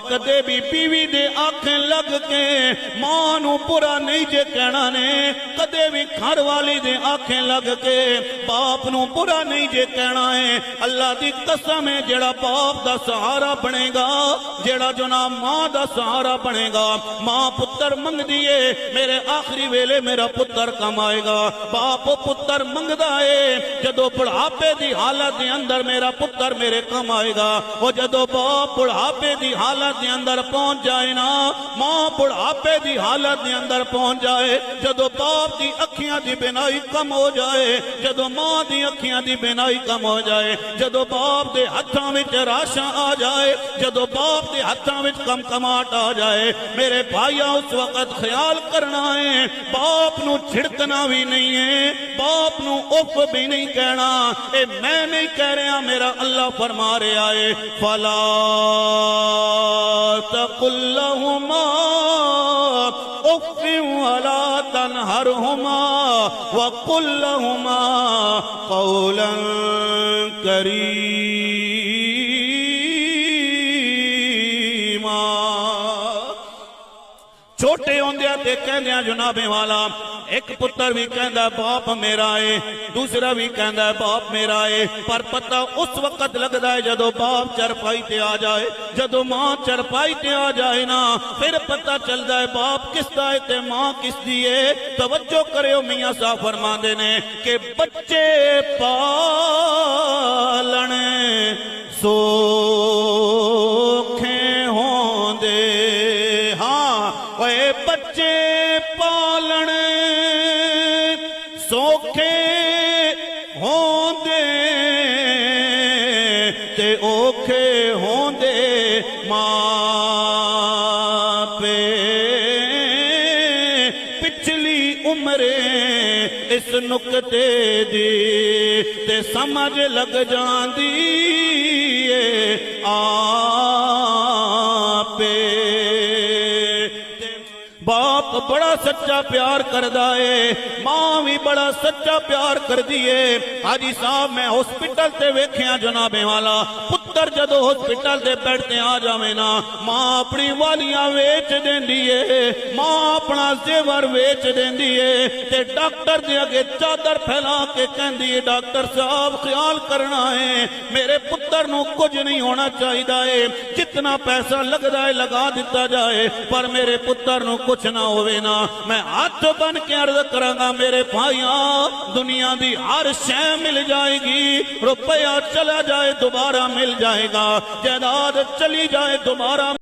کدے بھی بیوی دے آنکھیں لگ کے ماں نو برا نہیں جے کہنا نے، کدے بھی گھر والی دے آنکھیں لگ کے باپ نو برا نہیں جے کہنا ہے۔ اللہ دی قسم ہے جڑا باپ دا سہارا بنے گا، جڑا جناب ماں دا سہارا بنے گا، ماں پتر منگ دیے میرے آخری ویلے میرا پتر کم آئے گا، باپ پتر منگدا ہے جدو بڑھاپے دی حالت دے اندر میرا پتر میرے کم آئے گا۔ وہ جدو باپ بڑھاپے دی حالت دے اندر پہنچ جائے نا، ماں بڑھاپے دی حالت دے اندر پہنچ جائے، جدو باپ دی اکھیاں دی بینائی کم ہو جائے، جدو ماں دی اکھیاں دی بینائی کم ہو جائے، جدو باپ دے ہتھاں وچ راشاں آ جائے، جدو باپ دے ہتھاں وچ کم کماٹ آ جائے، میرے بھائیاں اس وقت خیال کرنا ہے باپ نو چھڑکنا بھی نہیں ہے، باپ نو اف بھی نہیں کہنا، اے میں نہیں کہہ رہا میرا اللہ فرما رہا ہے فلا تقل لهما اف ولا تنهرهما وقل لهما قولا کریما۔ چھوٹے ہوندیا تے کہندیا جنابے والا ایک پتر بھی کہندا باپ میرا ہے، دوسرا بھی کہندا باپ میرا ہے، پر پتہ اس وقت لگدا ہے جدو باپ چرپائی تے آ جائے، جدو ماں چرپائی تے آ جائے نا، پھر پتہ چلدا ہے باپ کس دا ہے تے ماں کس دی ہے۔ توجہ کریو میاں صاحب فرماندے نے کہ بچے پالن سوکھے ہوندے، ہاں اے بچے پالن سوکھے ہوندے تے اوکھے ہوندے ماں پے پچھلی عمریں اس نکتے دی تے سمجھ لگ جاندی ہے آپے۔ باپ بڑا سچا پیار کردا ہے، ماں بھی بڑا سچا پیار کر دیئے۔ حاجی صاحب میں ہسپٹل تے ویکھیاں جنابے والا، پتر جدو ہسپٹل تے بیٹھتے آ جاویں نا، ماں اپنی والیاں ویچ دیندی ہے، ماں اپنا زیور ویچ دیندی ہے، تے ڈاکٹر دے اگے چادر پھیلا کے کہندی ہے ڈاکٹر صاحب خیال کرنا ہے میرے پتر نو کچھ نہیں ہونا چاہیدا ہے، جتنا پیسہ لگدا ہے لگا دیتا جائے، پر میرے پتر نو کچھ نہ ہوئے نا۔ میں ہاتھ بن کے عرض کرانگا میرے بھائیاں دنیا دی ہر شے مل جائے گی، روپیہ چلا جائے دوبارہ مل جائے گا، جائیداد چلی جائے دوبارہ